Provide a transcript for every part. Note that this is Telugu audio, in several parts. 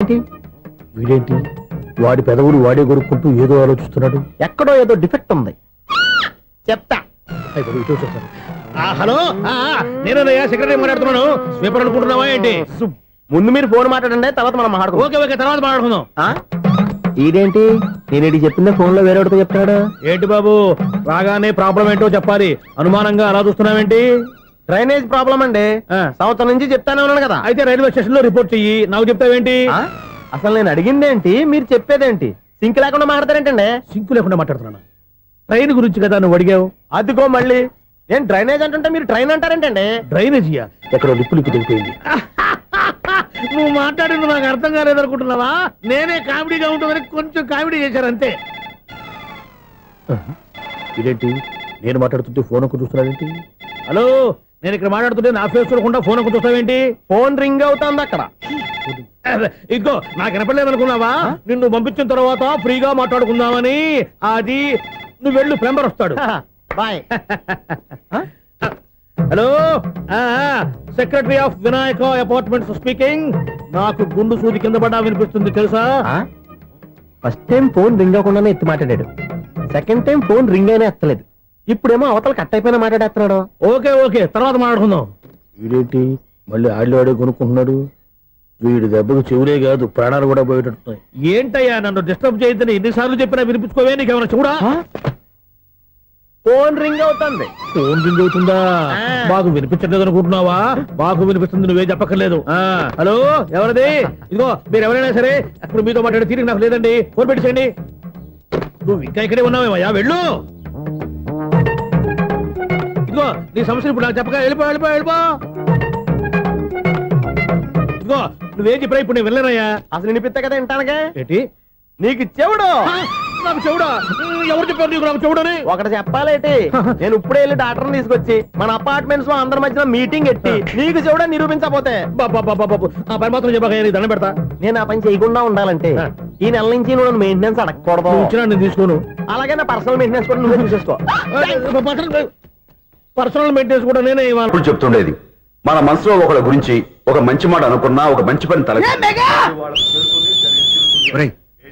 వీడేంటి వాడి పెదవులు వాడే కొరుక్కుంటూ ఏదో ఆలోచిస్తున్నాడు. ఎక్కడో ఏదో డిఫెక్ట్ ఉంది, చెప్తా. హలో, నేనయ్యా సెక్రటరీ మాట్లాడుతున్నాను. స్వీపర్ అనుకుంటున్నావా ఏంటి? ముందు మీరు ఫోన్ మాట్లాడండి, తర్వాత మనం మాట్లాడుకో. ఓకే ఓకే, తర్వాత మాట్లాడుకుందాం. ఇదేంటి నేను చెప్పిందే ఫోన్ లో వేరే ఒకటి చెప్తాడు. ఏంటి బాబు, రాగానే ప్రాబ్లం ఏంటో చెప్పాలి. అనుమానంగా అలా చూస్తున్నావేంటి? డ్రైనేజ్ ప్రాబ్లం అండి. సంవత్సరం నుంచి చెప్తానే ఉన్నాను కదా. అయితే రైల్వే స్టేషన్ లో రిపోర్ట్ చెయ్యి. నాకు చెప్తావేంటి? అసలు నేను అడిగిందేంటి, మీరు చెప్పేదేంటి? సింక్ లేకుండా మాట్లాడతారేంటండి? సింకు లేకుండా మాట్లాడుతున్నాను. ట్రైన్ గురించి కదా నువ్వు అడిగావు. అదిగో మళ్ళీ నేను డ్రైనేజ్ అంటుంటే మీరు ట్రైన్ అంటారేంటండి? డ్రైనేజీయా? ఎక్కడో లిప్పు తెగిపోయింది. నువ్వు మాట్లాడింది నాకు అర్థం కాలేదనుకుంటున్నావా? నేనే కామెడీగా ఉంటుందని కొంచెం కామెడీ చేశారు అంతే. ఇదేంటి నేను మాట్లాడుతుంటే ఫోన్ ఒక్క చూస్తున్నావేంటి? హలో, నేను ఇక్కడ మాట్లాడుతుంటే నా ఫేస్ చూడకుండా ఫోన్ ఒక్క చూస్తావేంటి? ఫోన్ రింగ్ అవుతుంది అక్కడ. ఇంకో నాకు వినపడలేదు అనుకున్నావా? నిన్ను పంపించిన తర్వాత ఫ్రీగా మాట్లాడుకుందామని. అది నువ్వు వెళ్ళు, ప్లంబర్ వస్తాడు. Bye. Hello, secretary of Vinayaka apartments speaking. నాకు గుండు సూది కింద పడ్డా వినిపిస్తుంది తెలుసా? ఫస్ట్ టైం ఫోన్ రింగ్ అవ్వకుండానే ఎత్తి మాట్లాడాడు. సెకండ్ టైం ఫోన్ రింగ్ అయినా ఎత్తలేదు. ఇప్పుడేమో అవతల కట్ అయిపోయినా మాట్లాడేస్తున్నాడు. ఓకే ఓకే, తర్వాత మాట్లాడుకుందాం. వీడేంటి మళ్ళీ ఆడే కొనుక్కుంటున్నాడు? వీడి దెబ్బకు చెవులే కాదు, ప్రాణాలు కూడా పోయేటట్టున్నాయి. ఏంటయ్యా నన్ను డిస్టర్బ్ చేయొద్దని ఎన్నిసార్లు చెప్పినా వినిపించుకోవే? నీకేమైనా చూడా? ఫోన్ రింగ్ అవుతుంది. ఫోన్ రింగ్ అవుతుందా? మాకు వినిపించలేదు అనుకుంటున్నావా? మాకు వినిపిస్తుంది, నువ్వే చెప్పక్కర్లేదు. హలో, ఎవరిది? ఇదిగో మీరు ఎవరైనా సరే అప్పుడు మీతో మాట్లాడే తీరిక నాకు లేదండి. ఫోన్ పెట్టేసేయండి. నువ్వు ఇంకా ఇక్కడే ఉన్నావేమయ్యా, వెళ్ళు. ఇదిగో నీ సమస్యలు ఇప్పుడు నాకు చెప్పగా వెళ్ళిపో వెళ్ళిపో వెళ్ళిపో. ఇదిగో నువ్వేం చెప్పరా ఇప్పుడు నేను వెళ్ళానయ్యా. అసలు వినిపిస్తా కదా వింటానగా. ఏంటి నీకు చెవుడు? నాకు చెవుడా? ఎవరు చెప్పారు నీకు నాకు చెవుడని? ఒకటి చెప్పాలేటి, నేను ఇప్పుడే వెళ్ళి డాక్టర్ని తీసుకొచ్చి మన అపార్ట్మెంట్స్ లో అందరి మధ్యన మీటింగ్ ఎట్టి నీకు చెవుడా నిరూపించకపోతే ఆ పని మాత్రం చెప్పక దండం పెడతా. నేను ఆ పని చేయకుండా ఉండాలంటే ఈ నెల నుంచి నువ్వు నన్ను మెయింటెనెన్స్ అడగకూడదు. వచ్చినా నేను తీసుకోను. అలాగే నా పర్సనల్ మెయింటెనెన్స్ కూడా నువ్వే చూసేసుకో. పర్సనల్ మెయింటెనెన్స్ కూడా నేనే ఇవ్వాలి. ఇప్పుడు చెప్తుండేది మన మనసులో ఒకళ్ళ గురించి ఒక మంచి మాట అనుకున్నా, ఒక మంచి పని తల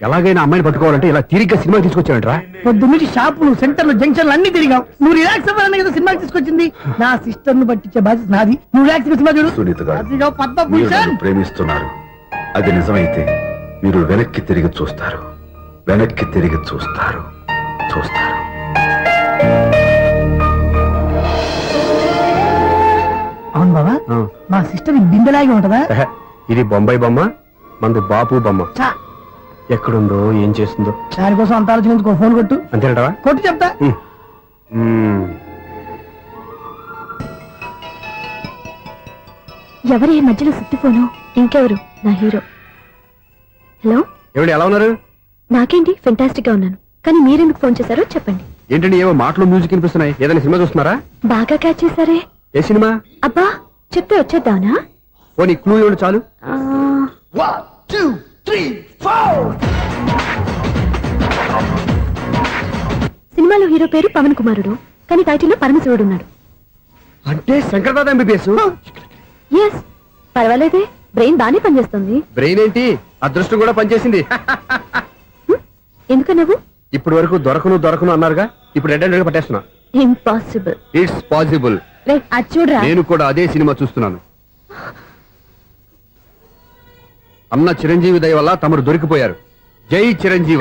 ఎలాగైనా అమ్మాయిని పట్టుకోవాలంటే ఇలా తిరిగ్గా సినిమా తీసుకొచ్చాడంట్రా. పొద్దు నుంచి షాపులు, సెంటర్లు, జంక్షన్లు అన్ని తిరిగావు. నువ్వు రిలాక్స్ అవ్వాలని కదా సినిమాకి తీసుకొచ్చింది. నా సిస్టర్ ను పట్టించే బాధ్యత నాది. నువ్వు రిలాక్స్ సినిమా చూడు. సునీత గారు, అదిగో పద్మభూషణ్. మీరు నన్ను ప్రేమిస్తున్నారు. అది నిజమైతే మీరు వెనక్కి తిరిగి చూస్తారు, వెనక్కి తిరిగి చూస్తారు, చూస్తారు. అవును బాబా, మా సిస్టర్ బిందెలాగే ఉంటదా? ఇది బొంబాయి బొమ్మ, మంది బాపు బొమ్మ. ఎక్కడుందో ఏం చేస్తుందో దానికోసం అంత ఆలోచించుకో. ఫోన్ కొట్టు. అంతేనటవా? కొట్టు చెప్తా. ఎవరి ఈ మధ్యలో సుత్తి ఫోను? ఇంకెవరు? నా హీరో. హలో, ఎవరు ఎలా ఉన్నారు? నాకేంటి ఫెంటాస్టిక్ గా ఉన్నాను, కానీ మీరెందుకు ఫోన్ చేశారో చెప్పండి. ఏంటండి ఏవో మాటలు మ్యూజిక్ వినిపిస్తున్నాయి? ఏదైనా సినిమా చూస్తున్నారా? బాగా క్యాచ్ చేశారే. ఏ సినిమా? అబ్బా చెప్తే వచ్చేద్దానా? ఓ నీ క్లూ ఇవ్వండి చాలు. సినిమాలో హీరో పేరు పవన్ కుమారుడు, కానీ టైటిల్లో పరమశివుడు ఉన్నాడు. అంటే శంకర్దాద ఎంబీబీఎస్. ఎస్, పర్వాలేదే, బ్రెయిన్ బానే పనిచేస్తుంది. బ్రెయిన్ ఏంటి, అదృష్టం కూడా పనిచేసింది. ఎందుకన్నావు? ఇప్పటి వరకు దొరకను అన్నారుగా, ఇప్పుడు రెడ్ పట్టేస్తున్నా. ఇంపాసిబుల్. It's possible. అది చూడరా. నేను కూడా అదే సినిమా చూస్తున్నాను. అన్న చిరంజీవి దయ వల్ల తమరు దొరికిపోయారు. జై చిరంజీవ.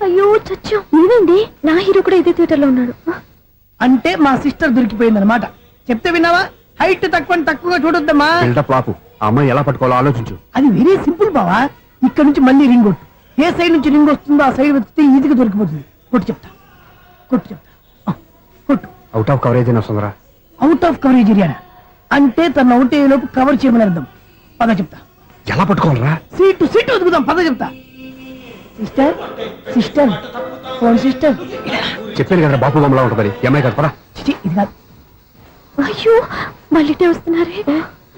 అయ్యో చచ్చు, నీవేంటి? నా హీరో కూడా ఇదే థియేటర్ లో ఉన్నాడు. అంటే మా సిస్టర్ దొరికిపోయింది అనమాట. చెప్తే విన్నావా? హైట్ తక్కువగా చూడొద్దమ్మా. బిల్డప్ లాపు. ఆ అమ్మాయి ఎలా పట్టుకోవాలో ఆలోచించు. అది వెరీ సింపుల్ బావా. ఇక్కడ నుంచి మళ్ళీ రింగ్ కొట్టు. ఏ సైడ్ నుంచి రింగ్ వస్తుందో ఆ సైడ్ వెతికితే ఈజీగా దొరికిపోతుంది. కొట్టు చెప్తా. కొట్టు. అవుట్ ఆఫ్ కవరేజ్ అయినా వస్తుందరా? అవుట్ ఆఫ్ కవరేజ్ ఏరియా అంటే తన అవుట్ అయ్యే లోపు కవర్ చేయమని అర్థం. పద చెప్తా. ఎలా పట్టుకోవాలరా? సీటు వెతుకుదాం. పద చెప్తా. Sister phone sister. చెప్పాను కదా బాపు బొమ్మలా ఉంటుంది. అమ్మాయి కదా పరా. ఇది కాదు. అయ్యో మళ్ళీ వస్తున్నారే,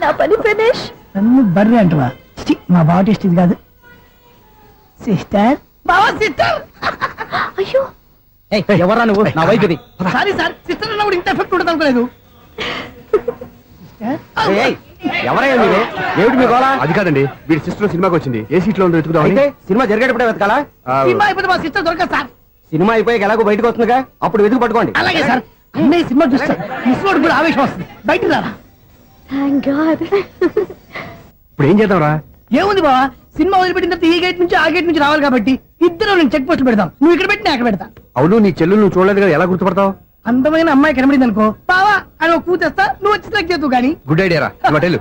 నా పని ఫినిష్. నన్ను బర్రె అంటవా? మా బావ టేస్ట్ ఇది కాదు. సిస్టర్, బావా సిస్టర్. అయ్యో ఎవరా నువ్వు? నా వైఫ్ ఇది. సారీ సార్, సిస్టర్ అన్నప్పుడు ఇంత ఎఫెక్ట్ ఉండదు అనుకోలేదు. ఎవరైనా మీరే ఏమిటి మీ గోళ? అది కాదండి వీడి సిస్టర్ సినిమాకి వచ్చింది ఏ సీట్ లో ఉందో వెతుకుదాం అయితే సినిమా జరిగేటప్పుడే వెతకాలా? సినిమా అయిపోతే మా సిస్టర్ దొరకదు సార్. సినిమా అయిపోయాక ఎలాగో బయటకు వస్తుందిగా, అప్పుడు వెతుకు పట్టుకోండి. అలాగే సార్. అన్నయ్య సినిమా చూస్తారు, మిస్వాడు కూడా ఆవేశం వస్తుంది. బయట రారా. Thank God. ఇప్పుడు ఏం చేద్దాం రా? ఏముంది బావా, సినిమా వదిలిపెట్టిన తర్వాత ఈ గేట్ నుంచి ఆ గేట్ నుంచి రావాలి కాబట్టి ఇద్దరు నేను చెక్ పోస్ట్ పెడతాం. నువ్వు ఇక్కడ పెట్టి నేను అక్కడ పెడతా. అవును నీ చెల్లు నువ్వు చూడలేదు కదా, ఎలా గుర్తుపడతావు? అందమైన అమ్మాయి కనబడింది అనుకో బావా అని ఒక కూతేస్తా, నువ్వు వచ్చి సెలెక్ట్ చేద్దు కానీ. గుడ్ ఐడియా రా, హోటల్.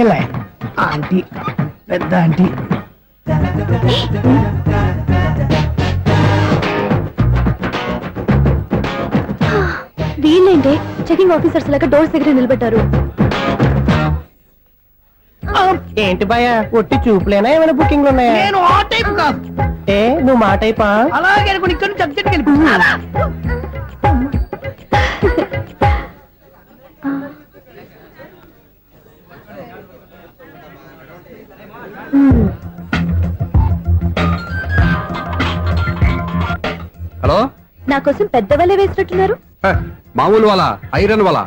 ఎలా ఆంటీ, పెద్ద ఆంటీ. వీళ్ళేంటి చెకింగ్ ఆఫీసర్స్ లాగా డోర్స్ దగ్గర నిలబెట్టారు. ఏంటి భయ ఒట్టి చూపులేనా ఏమైనా బుకింగ్లు ఉన్నాయా? నేను ఆ టైప్ కాదు. ఏ నువ్వు మా టైపా? అలాగే అనుకుని ఇక్కడ నుంచి అర్జెంట్కి వెళ్ళిపోతున్నా. హలో, నా కోసం పెద్ద వలే వేసినట్టున్నారు. మామూలు వాళ్ళ ఐరన్ వాళ్ళ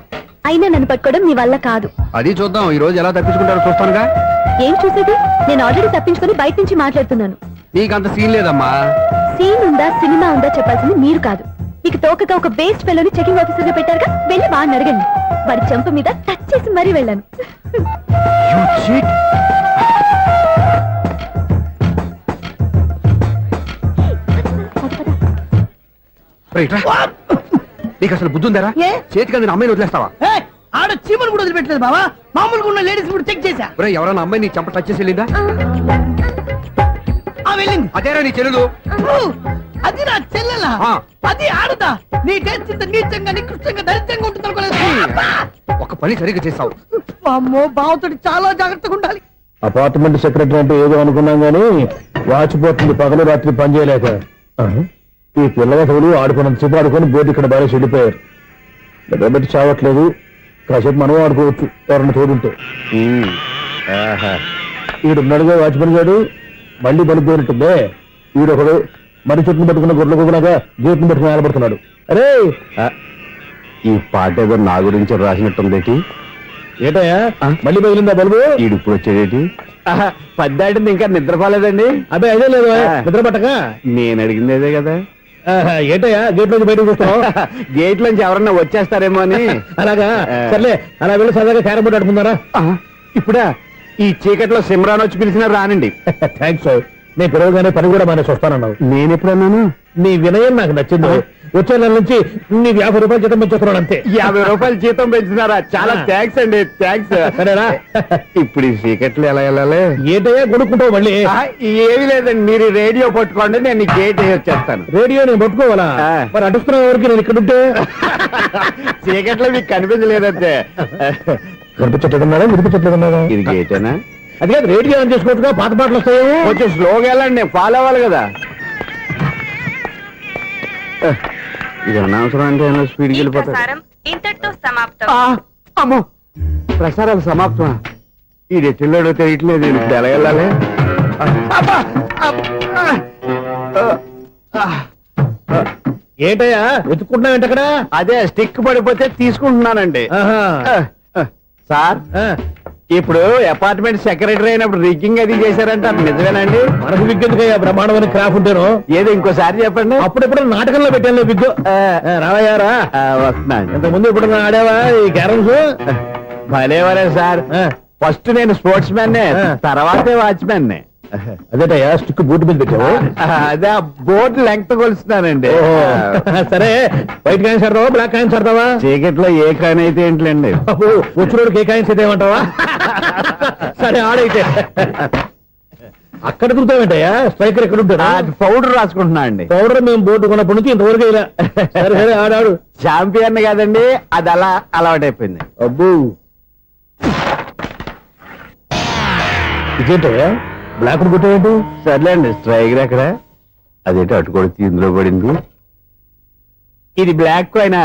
అయినా నన్ను పట్టుకోవడం మీ వల్ల కాదు. అది చూద్దాం ఈ రోజు ఎలా తప్పించుకుంటారో చూస్తానుగా. ఏం చూసేది? నేను ఆల్రెడీ తప్పించుకొని బయట నుంచి మాట్లాడుతున్నాను. నీకంత సీన్ లేదమ్మా. సీన్ ఉందా సినిమా ఉందా చెప్పాల్సింది మీరు కాదు. మీకు తోకగా ఒక బేస్ట్ ఫెలోని చెకింగ్ ఆఫీసర్ గా పెట్టారుగా, వెళ్ళి వాడిని అడగండి. వాడి చెంప మీద టచ్ చేసి మరీ వెళ్ళాను. You cheat. రేయ్, రా. నీకు అసలు బుద్ధి ఉందారా? ఏ? చేతికి అందిన అమ్మాయిని వదిలేస్తావా? ఏయ్, ఆడ చీమలు కూడా వదిలిపెట్టలేదు బావా. మామూలుగా ఉన్న లేడీస్ కూడా చెక్ చేశా. ఒరే, ఎవరైనా అమ్మాయి నీ చెంప టచ్ చేసి వెళ్ళిందా? ఆ వెళ్ళింది. అదేరా నీ చెల్లెలు. ఓ, అది నా చెల్లెలా? ఆ. అది ఆడదా? నీ టేస్ట్ ఇంత నీచంగా నికృష్టంగా దరిద్రంగా ఉంటుంది అనుకోలేదు. ఒక పని సరిగ్గా చేస్తావు. అమ్మో, బావతోటి చాలా జాగ్రత్తగా ఉండాలి. అపార్ట్మెంట్ సెక్రటరీ అంటే ఏదో అనుకున్నాం గానీ వాచిపోతుంది పగలు రాత్రి పని చేయలేక. ఈ పిల్లగతులు ఆడుకున్నంత సేపు ఆడుకొని బోర్డు ఇక్కడ బాగా చెడిపోయారు. నిద్రబెట్టి చావట్లేదు. కాసేపు మనం ఆడుకోవచ్చు ఎవరన్నా తోడుంటే. ఈడున్నాడుగా వాచ్మెన్ గారు, మళ్ళీ బలికి పోయినట్టుందే. ఈడొకడు మరి చెట్టును పట్టుకున్న గొడ్ల కుక్కలాగా గేట్ను పట్టుకుని నిలబడుతున్నాడు. అరే, ఈ పాట ఏదో నా గురించి రాసినట్టుంది. ఏటయ్యా మళ్ళీ పగిలిందా బల్బు? ఈడు ఇప్పుడు వచ్చేదేటి? పద్దాటింది ఇంకా నిద్రపోలేదండి. అబ్బాయి అదే లేదు నిద్ర పట్టక. నేను అడిగింది అదే కదా. ఏటయ్యా గేట్ నుంచి బయటకు చూస్తావు? గేట్ లోంచి ఎవరన్నా వచ్చేస్తారేమో అని. అలాగా, సర్లే అలా వెళ్ళి సరదాగా క్యారం బోర్డు ఆడుకుందారా? ఇప్పుడా? ఈ చీకట్లో సిమ్రాన్ వచ్చి పిలిచినా రానండి. థ్యాంక్స్. నేను పిలవగానే పని కూడా మానేసి వస్తానన్నావు. నేను ఎప్పుడన్నాను? నీ వినయం నాకు నచ్చింది. వచ్చే నెల నుంచి నీ 50 రూపాయలు జీతం పెంచుతున్నాను అంతే. 50 రూపాయలు జీతం పెంచినారా? చాలా థ్యాంక్స్ అండి, థ్యాంక్స్. సరేనా? ఇప్పుడు ఈ చీకట్లు ఎలా వెళ్ళాలి? ఏంటయ్యా కొనుక్కుంటావు మళ్ళీ? ఏమీ లేదండి, మీరు రేడియో పట్టుకోండి, నేను గేట్ వచ్చేస్తాను. రేడియో నేను పట్టుకోవాలా? మరి అడుస్తున్న వరకు నేను ఇక్కడ ఉంటే చీకట్లో మీకు కనిపించలేదంటే. కనిపించట్లేదన్నారా వినిపించట్లేదన్నారా? ఇది గేటేనా? అది కాదు, రేడియో ఆన్ చేసుకోవచ్చుగా, పాత పాటలు వస్తాయి. కొంచెం స్లోగా వెళ్ళండి, నేను ఫాలో అవ్వాలి కదా. ఇది అనవసరం అంటే స్పీడ్కి వెళ్ళిపోతాడు. ఇంతటితో సమాప్తం. అమ్మో, ప్రసారాలు సమాప్తమా? ఈ రెట్టిల్లోడో తెలియట్లేదు, ఇప్పుడు ఎలా వెళ్ళాలి? ఏంటయ్యా వెతుక్కుంటున్నావు ఏంటక్కడ? అదే స్టిక్ పడిపోతే తీసుకుంటున్నానండి. సార్, ఇప్పుడు అపార్ట్మెంట్ సెక్రటరీ అయినప్పుడు రిగ్గింగ్ అది చేశారంటే అది నిజమేనండి? మనకు విగ్గెందుకయ్యా బ్రహ్మాండమైన క్రాఫ్ ఉంటాను. ఏదో ఇంకోసారి చెప్పండి. అప్పుడెప్పుడు నాటకంలో పెట్టాను విగ్గు. రావయ్యారా? వస్తున్నాను. ఇంతకుముందు ఇప్పుడు ఆడావా ఈ క్యారమ్స్? భలేవరే సార్, ఫస్ట్ నేను స్పోర్ట్స్ మ్యాన్, తర్వాతే వాచ్మెన్. అదేటయ్యా స్టిక్ బూట్ మీద పెట్టావు? అదే బోర్డు లెంగ్త్ కొలుస్తున్నానండి. సరే, వైట్ కాయిన్స్ ఆడతావా బ్లాక్ కాయిన్స్ ఆడతావా? చీకట్లో ఏ కాయిన్ అయితే ఏంటండి? వచ్చినోడికి ఏ కాయిన్స్ అయితే ఏమంటావా? సరే ఆడైతే. అక్కడ దొరుకుతావేంటయ్యా? స్ట్రైకర్ ఎక్కడ ఉంటాడా? పౌడర్ రాసుకుంటున్నా అండి. పౌడర్ మేము బోర్డు కొన్నప్పటి నుంచి ఇంతవరకు ఇలా. సరే సరే ఆడాడు. చాంపియన్ కాదండి, అది అలా అలవాటైపోయింది. అబ్బు, ఇదేంటయ్యా బ్లాక్ కొట్టేంటి? సర్లేండి, స్ట్రైకర్ ఎక్కడ? అదేంటి అటు కొడితే ఇందులో పడింది. ఇది బ్లాక్ కాయినా?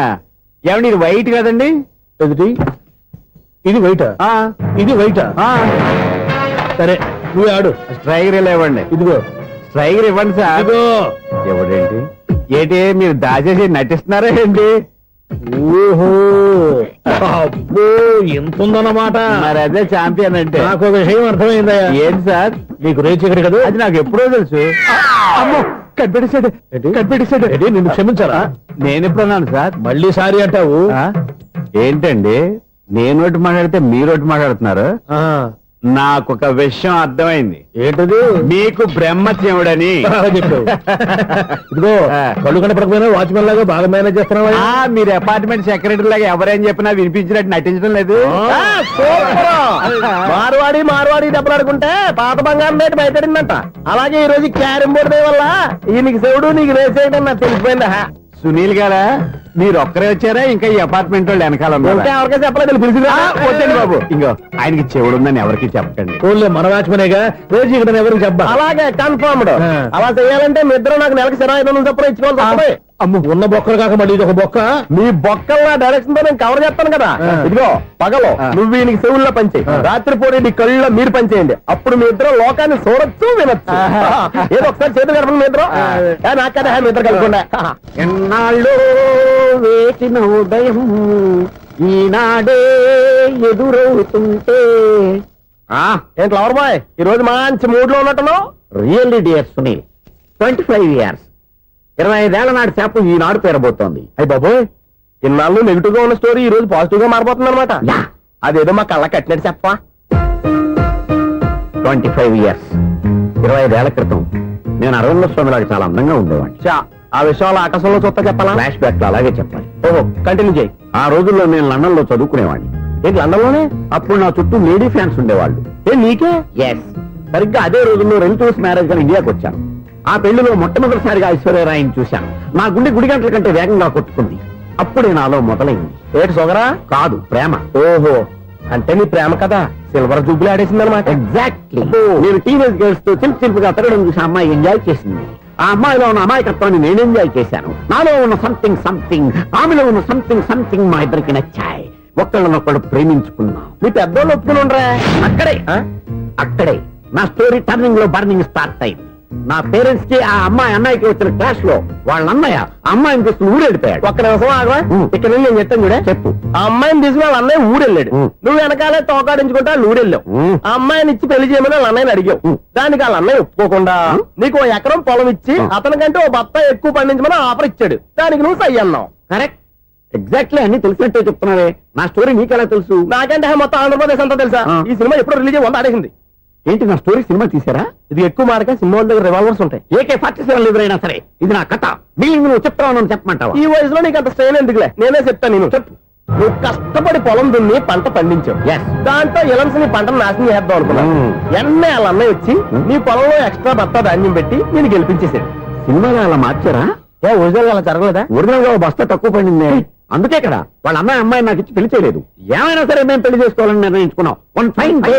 ఏమండి ఇది వైట్ కదండి? ఎదుటి ఇది వైటా? ఇది వైటా? సరే నువ్వు ఆడు. స్ట్రైకర్ ఇలా ఇవ్వండి. ఇదిగో స్ట్రైకర్ ఇవ్వండి సార్. ఇదిగో. ఎవడేంటి ఏంటి మీరు దాచేసి నటిస్తున్నారా ఏంటి? ఓహో అబ్బో ఎంత ఉందన్నమాట. మరి అదే ఛాంపియన్ అంటే. నాకు ఒక విషయం అర్థమైందయ్యా. ఏంటి సార్? నీకు రేచి ఇక్కడ కదా. అది నాకు ఎప్పుడో తెలుసు. అమ్మో కనిపెట్టేశాడు కనిపెట్టేశాడు. నిన్ను క్షమించారా? నేను ఎప్పుడన్నాను సార్? మళ్ళీ సారీ అంటావు. ఆ? ఏంటండి నేను ఒకటి మాట్లాడితే మీరు ఒకటి మాట్లాడుతున్నారు. ఆ, నాకు ఒక విషయం అర్థమైంది. ఏంటది? మీకు బ్రహ్మత్యముడని. బాగా చెప్పావు. ఇదిగో కళ్ళు కనపడకపోయినా వాచ్మెన్ లాగా బాగా మేనేజ్ చేస్తున్నావా? మీరు అపార్ట్మెంట్ సెక్రటరీ లాగా ఎవరేం చెప్పినా వినిపించినట్టు నటించడం లేదు. మార్వాడి దెబ్బలాడుకుంటే పాత బంగారం రేటు బయటడిందంట. అలాగే ఈ రోజు క్యారం బోర్డు దే వల్ల ఈయనకి శివుడు నీకు రేసేయడం నాకు తెలిసిపోయిందా. సునీల్ గారా మీరు ఒక్కరే వచ్చారా? ఇంకా ఈ అపార్ట్మెంట్ వాళ్ళు వెనకాల ఉన్నారా? ఇంకా ఎవరికైనా చెప్పలేదు పిలిచిరా. వద్దండి బాబు, ఇంకో ఆయనకి చెవుడుందని ఎవరికి చెప్పకండి. ఓన్లీ మన వాచ్మెనేగా రేచి ఇక్కడ ఎవరికి చెప్పా. అలాగే కన్ఫర్మ్డ్. అలా చేయాలంటే మీ ఇద్దరు నాకు నెలకు 25,000 చొప్పున ఇచ్చుకోవాలి తప్పదు. అమ్మ ఉన్న బొక్కలు కాక మళ్ళీ ఇది ఒక బొక్క. మీ బొక్కల్లా డైరెక్షన్ తో నేను కవర్ చేస్తాను కదా. ఇదిగో పగలో నువ్వు ఈయనకి చెవుల్లో పంచే, రాత్రి పూట నీ కళ్ళలో మీరు పనిచేయండి. అప్పుడు మీ ఇద్దరు లోకాన్ని చూడొచ్చు వినొచ్చు. ఏదో ఒకసారి చేతులు కలపండి మీ ఇద్దరు. నాకు కదా మీ ఇద్దరు కలపకుండా. ఎన్నాళ్ళు వేసిన ఉదయం ఈనాడే ఎదురవుతుంటే. ఏంటి లవర్ బాయ్ ఈ రోజు మంచి మూడ్ లో ఉన్నట్టున్నావు. రియల్లీ డియర్ సునీల్, 25 years 25 ఏళ్ల నాటి చేప ఈనాడు పేరబోతోంది. అయ్యి బాబోయ్ ఇన్నాళ్ళు నెగిటివ్ గా ఉన్న స్టోరీ ఈ రోజు పాజిటివ్ గా మారిపోతుంది అనమాట. అదేదో మా కళ్ళ కట్టినట్టు చెప్పా. 25 years 25 ఏళ్ల క్రితం నేను అరవింద స్వామిలాగా చాలా అందంగా ఉండేవాడిని. చా ఆ విషయాలు ఆకాశంలో చూస్తా చెప్పాలా? ఫ్లాష్ బ్యాక్ లో అలాగే చెప్పాలి. ఓహో కంటిన్యూ చేయి. ఆ రోజుల్లో నేను లండన్ లో చదువుకునేవాడిని. ఏంటి లండన్ లోనే? అప్పుడు నా చుట్టూ లేడీ ఫ్యాన్స్ ఉండేవాళ్ళు. నీకే? ఎస్, సరిగ్గా అదే రోజుల్లో రిలేటివ్స్ మ్యారేజ్ గా ఇండియాకి వచ్చాను. ఆ పెళ్లిలో మొట్టమొదటిసారిగా ఐశ్వర్యరాయని చూశాను. నా గుండె గుడి గంటల కంటే వేగంగా కొట్టుకుంది. అప్పుడే నాలో మొదలైంది. ఏటి సొగరా? కాదు, ప్రేమ. ఓహో అంటే నీ ప్రేమ కదా సిల్వర్ జూబ్లీ ఆడేసింది అనమాట. ఎగ్జాక్ట్లీ. నేను టీనేజ్ గర్ల్స్ తో చిలుపుగా తిరగడం చూసి అమ్మాయి ఎంజాయ్ చేసింది. ఆ అమ్మాయిలో ఉన్న అమాయకత్వాన్ని నేను ఎంజాయ్ చేశాను. నాలో ఉన్న సంథింగ్ ఆమెలో ఉన్న సంథింగ్ మా ఇద్దరికి నచ్చాయి. ఒక్కళ్ళనొక్కడు ప్రేమించుకున్నాం. మీ పెద్దోళ్ళు ఒప్పుకుని ఉండరా? అక్కడే నా స్టోరీ టర్నింగ్ లో బర్నింగ్ స్టార్ట్ అయింది. నా పేరెంట్స్ కి ఆ అమ్మాయి అన్నయ్యకి వచ్చిన క్లాష్ లో వాళ్ళ అన్నయ్య అమ్మాయిని తీసుకుని ఊరెళ్ళిపోయాడు. ఒక్క నిమిషం ఆగవా? ఇక్కడ నేను చెప్తాను కూడా చెప్పు. ఆ అమ్మాయిని తీసుకుని వాళ్ళ అన్నయ్య ఊరెళ్ళాడు. నువ్వు వెనకాలే తోకాడించుకుంటా ఊరెళ్ళావు. ఆ అమ్మాయిని ఇచ్చి పెళ్లి చేయమని వాళ్ళ అన్నయ్యని అడిగావు. దానికి వాళ్ళ అన్నయ్య ఒప్పుకోకుండా నీకు 1 ఎకరం పొలం ఇచ్చి అతనికంటే 1 బత్త ఎక్కువ పండించమని ఆఫర్ ఇచ్చాడు. దానికి నువ్వు సై అన్నావు. కరెక్ట్, ఎగ్జాక్ట్లీ అన్ని తెలిసినట్టే చెప్తున్నావే. నా స్టోరీ నీకెలా తెలుసు? నాకంటే మొత్తం ఆంధ్రప్రదేశ్ అంతా తెలుసా? ఈ సినిమా ఎప్పుడు రిలీజ్ 100 ఆడేసింది. ఏంటి నా స్టోరీ సినిమా తీసారా? ఇది ఎక్కువ మార్క సినిమా వాళ్ళ దగ్గర రివాల్వర్స్ ఉంటాయి. AK-47 ఎదురైనా సరే ఇది నా కథ. మిగిలింది నువ్వు చెప్తావు చెప్పమంటావా? ఈ వయసులో నీకు అంత స్ట్రెయిన్ ఎందుకులే, నేనే చెప్తాను. నేను చెప్పు. నువ్వు కష్టపడి పొలం దున్ని పంట పండించావు. దాంతో ఇలమ్స్ నీ పంటను నాశనం చేద్దాం అనుకున్నావు. ఎన్నే వాళ్ళ అన్నయ్య వచ్చి నీ పొలంలో ఎక్స్ట్రా బత్తా ధాన్యం పెట్టి నేను గెలిపించేసాడు. సినిమాలో అలా మార్చారా? ఒరిజినల్ అలా జరగలేదా? ఒరిజినల్ గా బస్తా తక్కువ పడింది. అందుకే కదా వాళ్ళ అమ్మాయి నాకు ఇచ్చి పెళ్లి చేయలేదు. ఏమైనా సరే మేము పెళ్లి చేసుకోవాలని నిర్ణయించుకున్నాం. One fine day.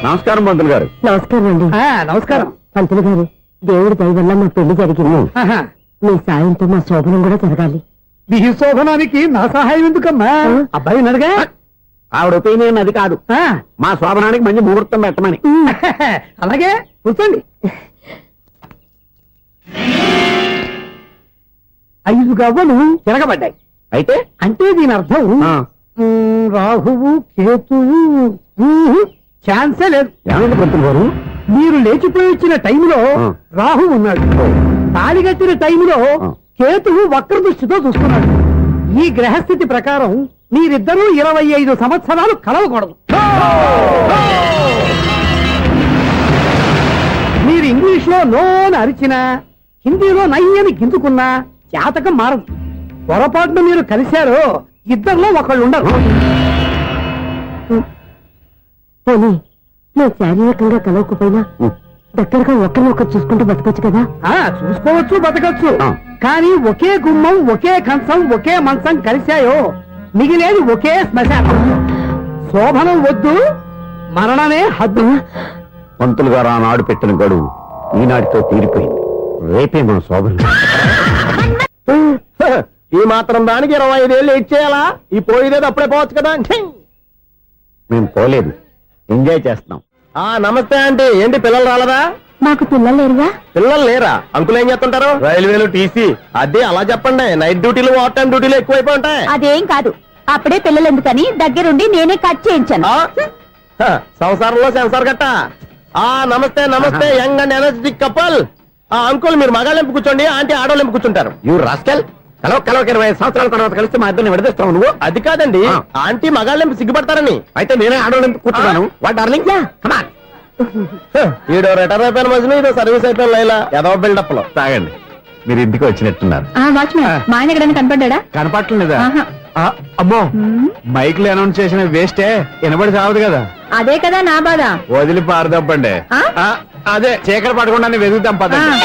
నమస్కారం పంతులు గారు. నమస్కారం అండి. నమస్కారం పంతులు గారు. దేవుడి దయ వల్ల మా పెళ్లి జరిగింది. మీ సాయంతో మా శోభనం కూడా జరగాలి. మీ శోభనానికి నా సహాయం ఎందుకమ్మా? అబ్బాయి అడగా. ఆవిడ ఒపీనియన్ అది కాదు. మా శోభనానికి మంచి ముహూర్తం పెట్టమని. అలాగే కూర్చోండి. 5 గవ్వలు తిరగబడ్డాయి. అయితే అంటే దీని అర్థం రాహువు కేతువు ఛాన్సే లేదు. ఏమైంది పంతులు గారు? మీరు లేచిపోయి వచ్చిన టైంలో రాహు ఉన్నాడు. తాళిగట్టిన టైంలో కేతువు వక్ర దృష్టితో చూస్తున్నాడు. ఈ గ్రహస్థితి ప్రకారం మీరిద్దరూ 25 సంవత్సరాలు కలవకూడదు. మీరు ఇంగ్లీష్ లో నోని అరిచినా, హిందీలో నయ్యని గింజుకున్నా జాతకం మారదు. పొరపాటున మీరు కలిశారో ఇద్దరిలో ఒకళ్ళు ఉండరు. పోనీ నువ్వు శారీరకంగా కలవకపోయినా దగ్గరగా ఒకరినొకరు చూసుకుంటూ బతకొచ్చు కదా. చూసుకోవచ్చు బతకచ్చు ఆ. కానీ ఒకే గుమ్మం ఒకే కంచం ఒకే మంచం కలిశాయో మిగిలేది ఒకే శ్మశానం. శోభనం వద్దు, మరణమే హద్దు. పంతులు గారు ఆనాడు పెట్టిన గడువు ఈనాటితో తీరిపోయింది. రేపే మన శోభనం. ఈ మాత్రం దానికి 25 ఏళ్ళు ఇచ్చేయాలా? ఈ పోయిదేది అప్పుడే పోవచ్చు కదా. మేము పోలేదు, ఎంజాయ్ చేస్తున్నాం. నమస్తే ఆంటీ. ఏంటి పిల్లలు రాలదా? మాకు పిల్లలు లేరుగా. పిల్లలు లేరా? అంకులు ఏం చేస్తుంటారు? రైల్వేలు టీసీ. అదే అలా చెప్పండి. నైట్ డ్యూటీలు ఓవర్ టైం డ్యూటీలు ఎక్కువైపోయి ఉంటాయి. అదేం కాదు, అప్పుడే పిల్లలు ఎందుకని దగ్గరుండి నేనే కట్ చేయించాను. సంసారంలో సెన్సార్ గట్ట. నమస్తే నమస్తే, young and energetic couple. Uncle మీరు మగాళ్ళెంపు కూర్చోండి, ఆంటీ ఆడోళ్ళెంపు కూర్చుంటారు. యూ రాస్కెల్, కలవక 20 సంవత్సరాల తర్వాత కలిస్తే మా ఇద్దరిని విడదీస్తావు నువ్వు. అది కాదండి, ఆంటీ మగాళ్ళెంపు సిగ్గుపడతారని. అయితే నేనే ఆడవాళ్ళని కూర్చున్నాను. What darling, come on. ఈడో రిటైర్ అయిపోయిన మధ్యన ఇదో సర్వీస్ అయిపోయిన లైలా ఏదో బిల్డప్ లో. తాగండి, మీరు ఇంటికి వచ్చినట్టున్నారు. వాచ్మెన్ మా ఆయన ఎక్కడైనా కనపడ్డా? కనపట్లేదా? ఆహా. అమ్మో, మైక్ లో అనౌన్స్ చేసిన వేస్టే, వినబడి సావదు కదా. అదే కదా నా బాధ. వదిలి పారదప్పండి. అదే చీకటి పడకుండా వెతుకుతాం పదండి.